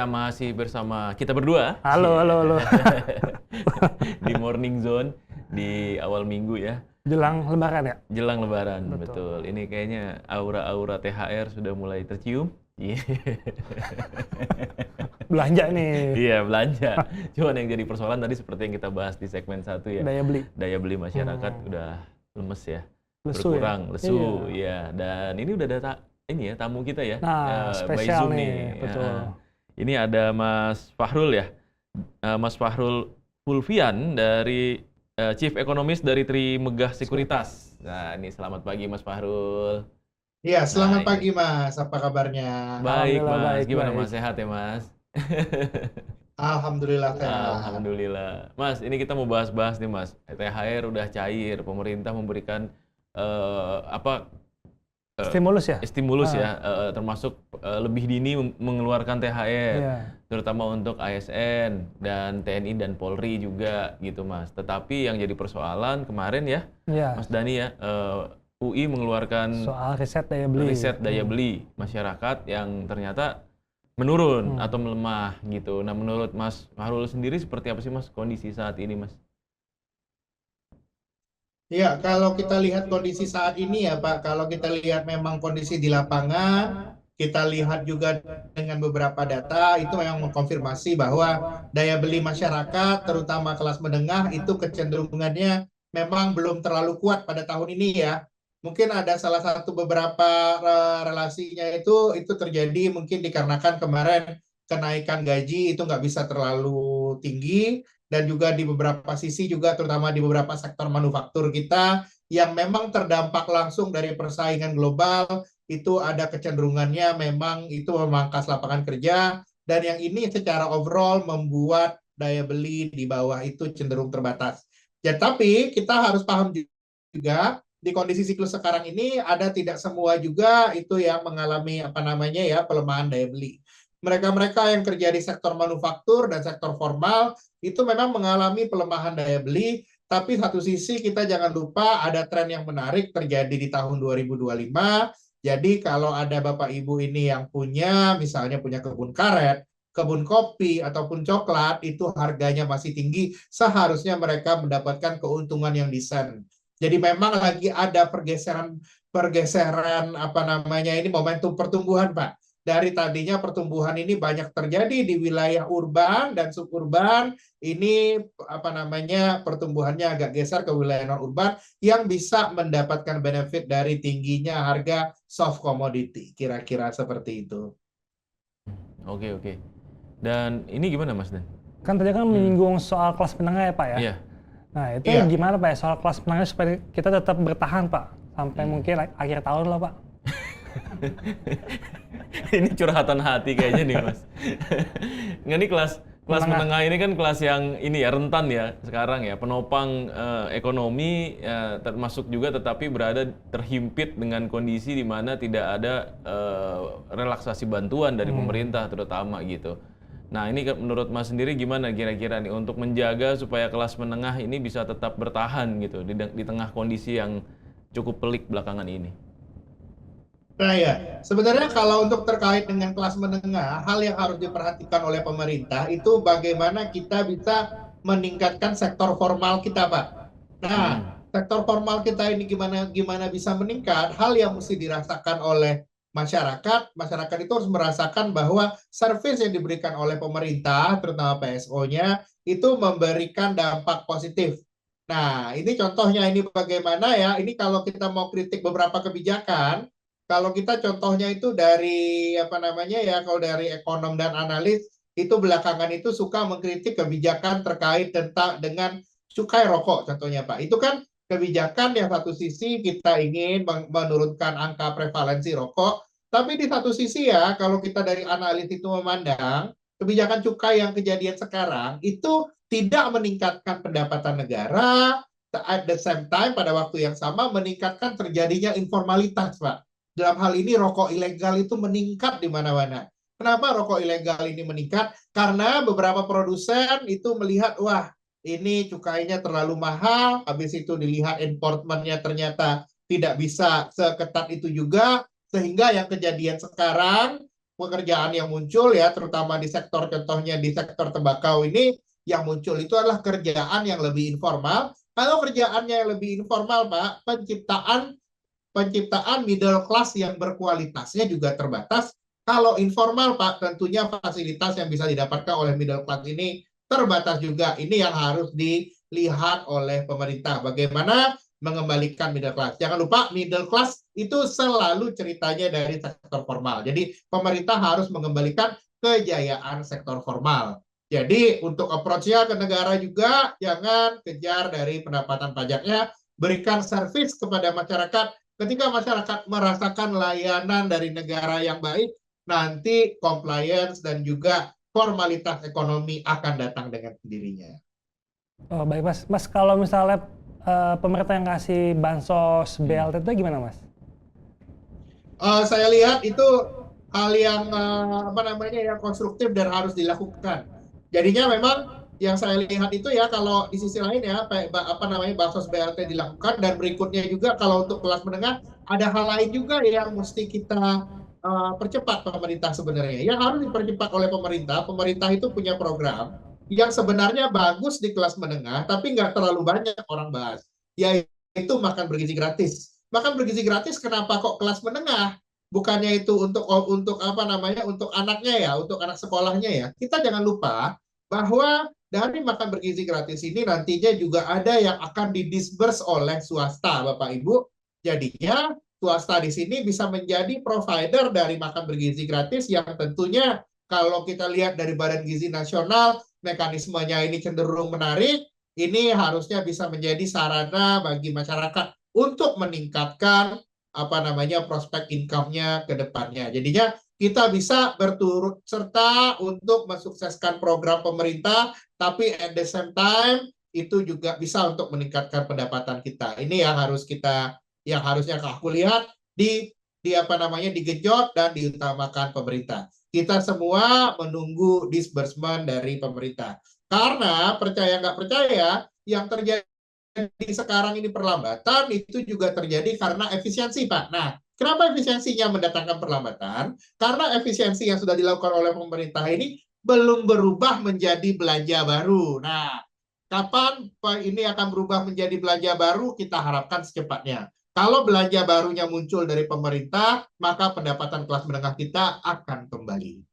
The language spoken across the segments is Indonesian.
Ya, masih bersama kita berdua. Halo, halo, halo. Di Morning Zone di awal minggu ya. Jelang Lebaran ya? Jelang Lebaran, Betul. betul. Ini kayaknya aura-aura THR sudah mulai tercium. Iya. Belanja nih. Iya, belanja. Cuman yang jadi persoalan tadi seperti yang kita bahas di segmen 1 ya. Daya beli. Daya beli masyarakat udah lemes ya. Lesu ya? Berkurang, lesu ya. Dan ini udah ada ini ya tamu kita ya. Nah, by spesial Zoom nih, betul. Ini ada Mas Fahrul ya. Mas Fahrul Fulvian dari Chief Economist dari Trimegah Sekuritas. Nah, ini selamat pagi Mas Fahrul. Iya, selamat Nah, pagi Mas. Apa kabarnya? Baik Alhamdulillah, Mas, baik, gimana baik. Mas? Sehat ya Mas? Alhamdulillah sehat. Alhamdulillah. Mas, ini kita mau bahas-bahas nih Mas. THR udah cair, pemerintah memberikan apa Stimulus ya? stimulus ya, termasuk lebih dini mengeluarkan THR, Iya. terutama untuk ASN dan TNI dan Polri juga gitu Mas. Tetapi yang jadi persoalan kemarin ya, Iya. Mas Dani ya, UI mengeluarkan Soal riset daya beli. riset daya beli masyarakat yang ternyata menurun atau melemah gitu. Nah, menurut Mas Fahrul sendiri seperti apa sih Mas kondisi saat ini Mas? Iya, kalau kita lihat kondisi saat ini ya Pak, kalau kita lihat memang kondisi di lapangan, kita lihat juga dengan beberapa data, itu memang mengkonfirmasi bahwa daya beli masyarakat, terutama kelas menengah, itu kecenderungannya memang belum terlalu kuat pada tahun ini ya. Mungkin ada salah satu beberapa relasinya itu terjadi mungkin dikarenakan kemarin kenaikan gaji itu nggak bisa terlalu tinggi, dan juga di beberapa sisi juga terutama di beberapa sektor manufaktur kita yang memang terdampak langsung dari persaingan global, itu ada kecenderungannya memang itu memangkas lapangan kerja, dan yang ini secara overall membuat daya beli di bawah itu cenderung terbatas. Ya, tapi kita harus paham juga di kondisi siklus sekarang ini ada tidak semua juga itu yang mengalami pelemahan daya beli. Mereka-mereka yang kerja di sektor manufaktur dan sektor formal itu memang mengalami pelemahan daya beli, tapi satu sisi kita jangan lupa ada tren yang menarik terjadi di tahun 2025. Jadi kalau ada Bapak Ibu ini yang misalnya punya kebun karet, kebun kopi, ataupun coklat, itu harganya masih tinggi, seharusnya mereka mendapatkan keuntungan yang decent. Jadi memang lagi ada pergeseran momentum pertumbuhan Pak. Dari tadinya pertumbuhan ini banyak terjadi di wilayah urban dan suburban, ini pertumbuhannya agak geser ke wilayah non-urban yang bisa mendapatkan benefit dari tingginya harga soft commodity, kira-kira seperti itu. Oke. Dan ini gimana Mas Dan? Kan tadi kan menyinggung soal kelas menengah ya Pak ya? Iya. Nah itu Iya. gimana Pak ya soal kelas menengah supaya kita tetap bertahan Pak? Sampai mungkin akhir tahun lah Pak. Ini curhatan hati kayaknya nih Mas. Nggak, ini kelas menengah ini kan kelas yang ini ya rentan ya sekarang ya, penopang ekonomi termasuk juga, tetapi berada terhimpit dengan kondisi di mana tidak ada relaksasi bantuan dari pemerintah terutama gitu. Nah, ini menurut Mas sendiri gimana kira-kira nih untuk menjaga supaya kelas menengah ini bisa tetap bertahan gitu di tengah kondisi yang cukup pelik belakangan ini? Nah ya, sebenarnya kalau untuk terkait dengan kelas menengah, hal yang harus diperhatikan oleh pemerintah itu bagaimana kita bisa meningkatkan sektor formal kita, Pak. Nah, sektor formal kita ini gimana bisa meningkat? Hal yang mesti dirasakan oleh masyarakat. Masyarakat itu harus merasakan bahwa servis yang diberikan oleh pemerintah, terutama PSO-nya, itu memberikan dampak positif. Nah, ini contohnya ini bagaimana ya? Ini kalau kita mau kritik beberapa kebijakan, kalau kita contohnya itu dari kalau dari ekonom dan analis itu belakangan itu suka mengkritik kebijakan terkait dengan cukai rokok contohnya Pak. Itu kan kebijakan yang satu sisi kita ingin menurunkan angka prevalensi rokok, tapi di satu sisi ya kalau kita dari analis itu memandang kebijakan cukai yang kejadian sekarang itu tidak meningkatkan pendapatan negara, at the same time pada waktu yang sama meningkatkan terjadinya informalitas Pak. Dalam hal ini rokok ilegal itu meningkat di mana-mana. Kenapa rokok ilegal ini meningkat? Karena beberapa produsen itu melihat, wah ini cukainya terlalu mahal, habis itu dilihat enforcement-nya ternyata tidak bisa seketat itu juga, sehingga yang kejadian sekarang pekerjaan yang muncul ya, terutama di sektor, contohnya di sektor tembakau ini, yang muncul itu adalah kerjaan yang lebih informal. Kalau kerjaannya yang lebih informal, Pak, penciptaan middle class yang berkualitasnya juga terbatas. Kalau informal, Pak, tentunya fasilitas yang bisa didapatkan oleh middle class ini terbatas juga. Ini yang harus dilihat oleh pemerintah. Bagaimana mengembalikan middle class. Jangan lupa middle class itu selalu ceritanya dari sektor formal. Jadi pemerintah harus mengembalikan kejayaan sektor formal. Jadi untuk approach-nya ke negara juga jangan kejar dari pendapatan pajaknya, berikan servis kepada masyarakat. Ketika masyarakat merasakan layanan dari negara yang baik, nanti compliance dan juga formalitas ekonomi akan datang dengan sendirinya. Oh, baik Mas. Mas, kalau misalnya pemerintah yang kasih bansos BLT itu gimana Mas? Saya lihat itu hal yang yang konstruktif dan harus dilakukan. Jadinya memang yang saya lihat itu ya, kalau di sisi lain ya bansos BLT dilakukan, dan berikutnya juga kalau untuk kelas menengah ada hal lain juga yang mesti kita percepat pemerintah sebenarnya. Yang harus dipercepat oleh pemerintah itu punya program yang sebenarnya bagus di kelas menengah, tapi nggak terlalu banyak orang bahas, yaitu makan bergizi gratis. Makan bergizi gratis kenapa kok kelas menengah? Bukannya itu untuk untuk anaknya ya, untuk anak sekolahnya ya. Kita jangan lupa bahwa dari makan bergizi gratis ini nantinya juga ada yang akan didisburse oleh swasta, Bapak Ibu. Jadinya swasta di sini bisa menjadi provider dari makan bergizi gratis yang tentunya kalau kita lihat dari Badan Gizi Nasional, mekanismenya ini cenderung menarik. Ini harusnya bisa menjadi sarana bagi masyarakat untuk meningkatkan prospek income-nya ke depannya. Jadinya kita bisa berturut serta untuk mensukseskan program pemerintah, tapi at the same time itu juga bisa untuk meningkatkan pendapatan kita. Ini yang harusnya aku lihat digenjot dan diutamakan pemerintah. Kita semua menunggu disbursement dari pemerintah. Karena percaya nggak percaya, yang terjadi sekarang ini perlambatan itu juga terjadi karena efisiensi, Pak. Nah, kenapa efisiensinya mendatangkan perlambatan? Karena efisiensi yang sudah dilakukan oleh pemerintah ini belum berubah menjadi belanja baru. Nah, kapan ini akan berubah menjadi belanja baru? Kita harapkan secepatnya. Kalau belanja barunya muncul dari pemerintah, maka pendapatan kelas menengah kita akan kembali.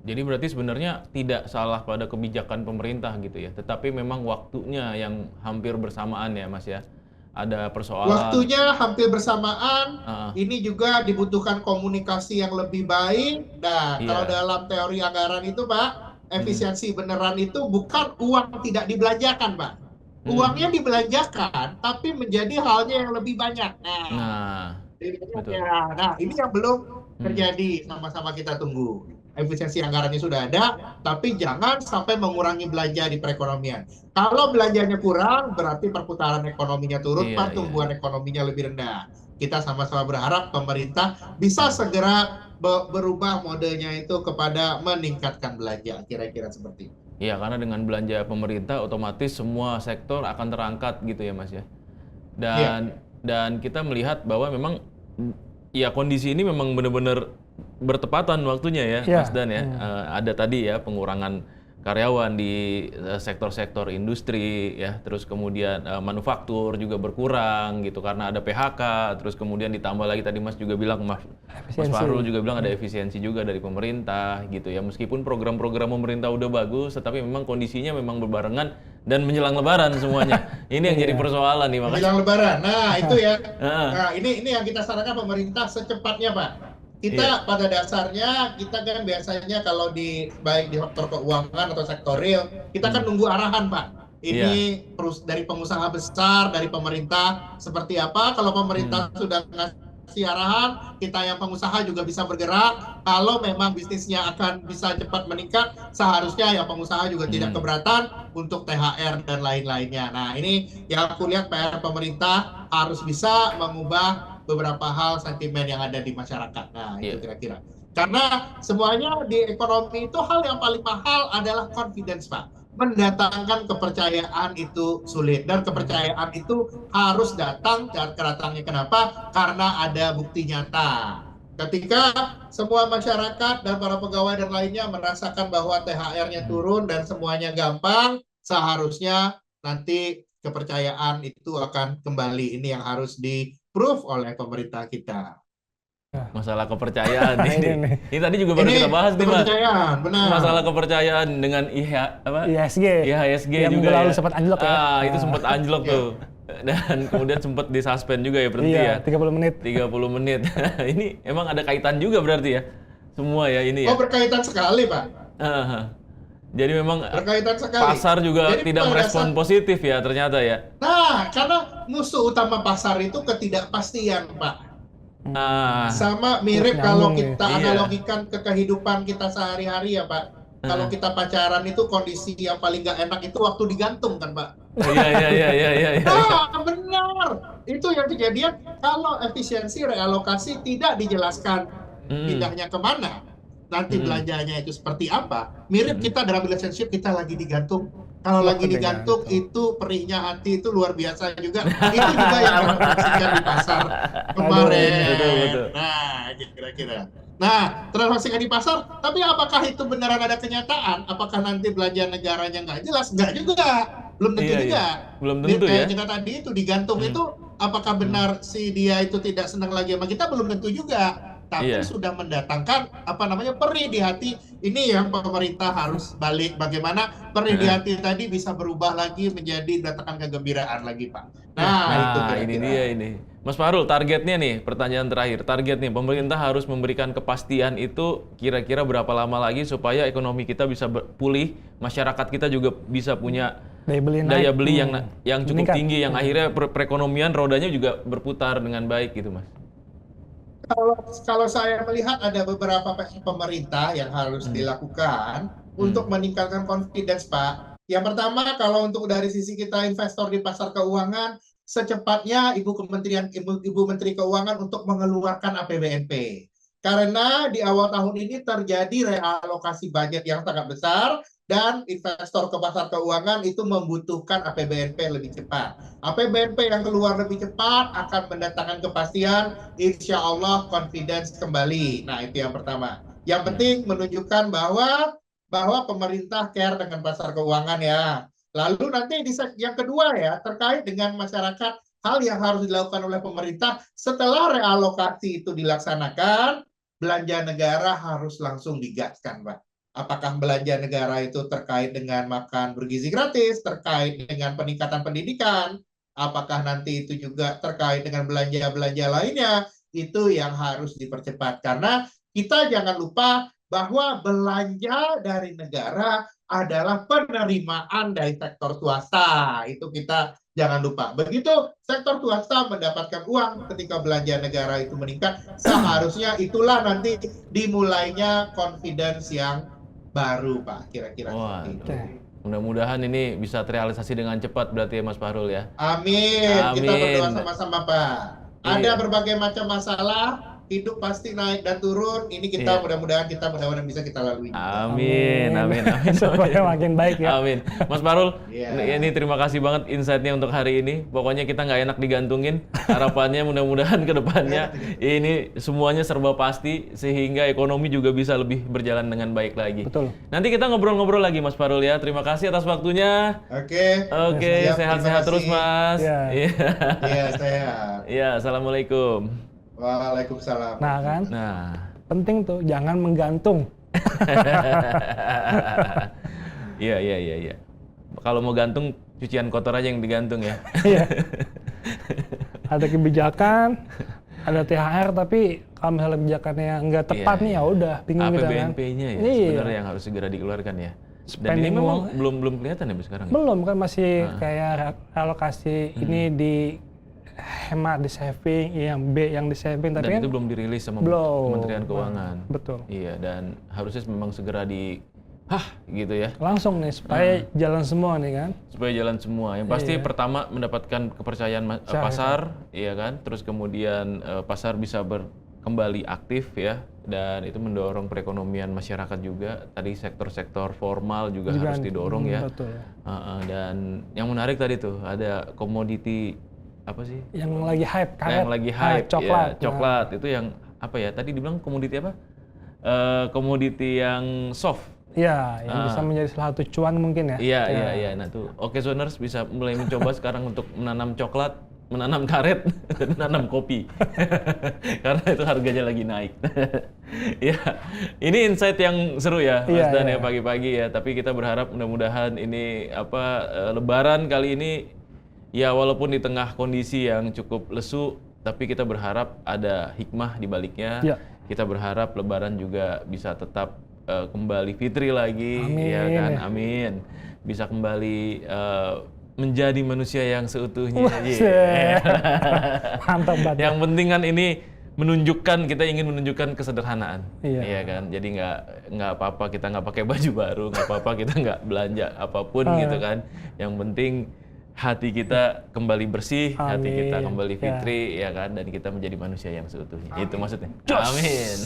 Jadi berarti sebenarnya tidak salah pada kebijakan pemerintah gitu ya, tetapi memang waktunya yang hampir bersamaan ya Mas ya. Ada persoalan. Waktunya hampir bersamaan, ini juga dibutuhkan komunikasi yang lebih baik. Nah, kalau dalam teori anggaran itu Pak, efisiensi beneran itu bukan uang tidak dibelanjakan Pak. Uangnya dibelanjakan, tapi menjadi halnya yang lebih banyak. Betul. Nah, ini yang belum terjadi, sama-sama kita tunggu. Efisiensi anggarannya sudah ada, tapi jangan sampai mengurangi belanja di perekonomian. Kalau belanjanya kurang, berarti perputaran ekonominya turun, pertumbuhan ekonominya lebih rendah. Kita sama-sama berharap pemerintah bisa segera berubah modelnya itu kepada meningkatkan belanja, kira-kira seperti itu. Iya, karena dengan belanja pemerintah otomatis semua sektor akan terangkat gitu ya Mas ya. Dan kita melihat bahwa memang ya kondisi ini memang benar-benar bertepatan waktunya ya Mas Dan ya. Ada tadi ya pengurangan karyawan di sektor-sektor industri ya, terus kemudian manufaktur juga berkurang gitu karena ada PHK, terus kemudian ditambah lagi tadi Mas juga bilang, Mas Fahrul juga bilang ada efisiensi juga dari pemerintah gitu ya. Meskipun program-program pemerintah udah bagus, tetapi memang kondisinya memang berbarengan dan menjelang Lebaran semuanya. Ini yang jadi persoalan nih Mas. Menjelang Lebaran, nah itu ya. Nah ini yang kita sarankan pemerintah secepatnya Pak. Kita pada dasarnya kita kan biasanya kalau baik di sektor keuangan atau sektor real, kita kan nunggu arahan Pak. Ini dari pengusaha besar, dari pemerintah seperti apa. Kalau pemerintah sudah ngasih arahan, kita yang pengusaha juga bisa bergerak. Kalau memang bisnisnya akan bisa cepat meningkat, seharusnya yang pengusaha juga tidak keberatan untuk THR dan lain-lainnya. Nah ini yang aku lihat PR pemerintah harus bisa mengubah beberapa hal sentimen yang ada di masyarakat. Nah, itu kira-kira. Karena semuanya di ekonomi itu hal yang paling mahal adalah confidence, Pak. Mendatangkan kepercayaan itu sulit. Dan kepercayaan itu harus datang. Dan kedatangnya kenapa? Karena ada bukti nyata. Ketika semua masyarakat dan para pegawai dan lainnya merasakan bahwa THR-nya turun dan semuanya gampang, seharusnya nanti kepercayaan itu akan kembali. Ini yang harus di-prove oleh pemerintah kita. Masalah kepercayaan Nah, ini. ini nih. Ini tadi juga baru kita bahas nih, Mas. Kepercayaan, benar. Masalah kepercayaan dengan IHSG. IHSG Yang juga minggu lalu ya. sempat anjlok ya. Itu sempat anjlok tuh. Dan kemudian sempat disuspend juga ya, berhenti Iya, ya. 30 menit. 30 menit. Ini emang ada kaitan juga berarti ya. Semua ya ini ya. Oh, berkaitan sekali, Pak. Jadi memang Berkaitan sekali. pasar juga Jadi tidak pada merespon positif ya ternyata ya. Nah, karena musuh utama pasar itu ketidakpastian, Pak. Sama mirip kalau Nyambung kita ya. analogikan ke kehidupan kita sehari-hari ya, Pak. Kalau kita pacaran itu kondisi yang paling nggak enak itu waktu digantung kan, Pak. Iya. Benar. Itu yang kejadian kalau efisiensi realokasi tidak dijelaskan pindahnya kemana. Nanti belanjanya itu seperti apa. Mirip kita dalam relationship, kita lagi digantung. Kalau lagi digantung itu perihnya hati itu luar biasa juga. Itu juga yang transaksikan di pasar kemarin. Betul. Nah, kira-kira. Nah, transaksikan di pasar, tapi apakah itu beneran ada kenyataan? Apakah nanti belanja negaranya nggak jelas? Nggak juga. Belum tentu juga. Belum tentu ya. Kayak kita tadi itu digantung itu, apakah benar si dia itu tidak senang lagi sama kita? Belum tentu juga. Tapi sudah mendatangkan perih di hati. Ini yang pemerintah harus balik, bagaimana perih di hati tadi bisa berubah lagi menjadi mendatangkan kegembiraan lagi, Pak. Itu kira-kira. Ini dia ini. Mas Fahrul, targetnya nih, pertanyaan terakhir. Targetnya pemerintah harus memberikan kepastian itu kira-kira berapa lama lagi supaya ekonomi kita bisa pulih, masyarakat kita juga bisa punya daya beli yang cukup meningkat. tinggi, yang akhirnya perekonomian rodanya juga berputar dengan baik gitu, Mas. Kalau saya melihat ada beberapa pemerintah yang harus dilakukan untuk meningkatkan confidence, Pak. Yang pertama, kalau untuk dari sisi kita investor di pasar keuangan, secepatnya Ibu Menteri Keuangan untuk mengeluarkan APBNP. Karena di awal tahun ini terjadi realokasi budget yang sangat besar dan investor ke pasar keuangan itu membutuhkan APBNP lebih cepat. APBNP yang keluar lebih cepat akan mendatangkan kepastian, insya Allah confidence kembali. Nah, itu yang pertama. Yang penting menunjukkan bahwa pemerintah care dengan pasar keuangan ya. Lalu nanti yang kedua ya, terkait dengan masyarakat, hal yang harus dilakukan oleh pemerintah setelah realokasi itu dilaksanakan, belanja negara harus langsung digaskan, Pak. Apakah belanja negara itu terkait dengan makan bergizi gratis, terkait dengan peningkatan pendidikan, apakah nanti itu juga terkait dengan belanja-belanja lainnya, itu yang harus dipercepat. Karena kita jangan lupa bahwa belanja dari negara adalah penerimaan dari sektor swasta. Itu kita jangan lupa. Begitu sektor swasta mendapatkan uang ketika belanja negara itu meningkat, seharusnya itulah nanti dimulainya confidence yang baru, Pak, kira-kira seperti itu. Mudah-mudahan ini bisa terrealisasi dengan cepat berarti ya Mas Fahrul ya. Amin. Kita berdoa sama-sama, Pak. Ada berbagai macam masalah, hidup pasti naik dan turun. Ini kita mudah-mudahan bisa kita lalui. Amin. Supaya makin baik ya. Amin. Mas Fahrul, ini terima kasih banget insight-nya untuk hari ini. Pokoknya kita nggak enak digantungin. Harapannya mudah-mudahan ke depannya ini semuanya serba pasti sehingga ekonomi juga bisa lebih berjalan dengan baik lagi. Betul. Nanti kita ngobrol-ngobrol lagi Mas Fahrul ya. Terima kasih atas waktunya. Oke, sehat-sehat terus Mas. Iya, sehat. Iya, assalamualaikum. Waalaikumsalam. Nah kan, penting tuh jangan menggantung. Iya. Kalau mau gantung, cucian kotor aja yang digantung ya. Iya. Ada kebijakan, ada THR, tapi kalau misalnya kebijakannya nggak tepat nih ya udah bingung kita kan. APBNP-nya ya sebenarnya yang harus segera dikeluarkan ya. Dan ini memang belum kelihatan ya sekarang. Belum kan, masih kayak alokasi ini di hemat, di saving, yang B yang di saving, tapi dan kan itu belum dirilis sama Kementerian Keuangan. Betul. Iya, dan harusnya memang segera gitu ya. Langsung nih supaya jalan semua nih kan. Supaya jalan semua. Yang pasti pertama mendapatkan kepercayaan pasar, iya kan. Terus kemudian pasar bisa kembali aktif ya, dan itu mendorong perekonomian masyarakat juga. Tadi sektor-sektor formal juga harus didorong ya. Betul. Dan yang menarik tadi tuh ada komoditi apa sih? Yang lagi hype, karet. Yang lagi hype, coklat. coklat itu yang apa ya? Tadi dibilang komoditi apa? Komoditi yang soft. Ya, yang bisa menjadi salah satu cuan mungkin ya. Iya. Nah tuh, Zoners bisa mulai mencoba sekarang untuk menanam coklat, menanam karet, dan menanam kopi. Karena itu harganya lagi naik. Ya, ini insight yang seru ya, Mas Dan ya pagi-pagi ya. Tapi kita berharap mudah-mudahan ini Lebaran kali ini ya walaupun di tengah kondisi yang cukup lesu, tapi kita berharap ada hikmah di baliknya. Ya. Kita berharap Lebaran juga bisa tetap kembali fitri lagi, Amin. ya kan? Amin. Bisa kembali menjadi manusia yang seutuhnya. Mantap banget. Yang penting kan ini kita ingin menunjukkan kesederhanaan, iya kan? Jadi nggak apa-apa kita nggak pakai baju baru, nggak apa-apa kita nggak belanja apapun gitu kan. Yang penting hati kita kembali bersih, hati kita kembali fitri, ya kan, dan kita menjadi manusia yang seutuhnya. Itu maksudnya. Amin.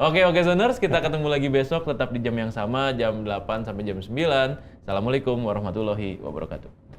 Oke, Zoners, kita ketemu lagi besok tetap di jam yang sama, jam 8 sampai jam 9. Assalamualaikum warahmatullahi wabarakatuh.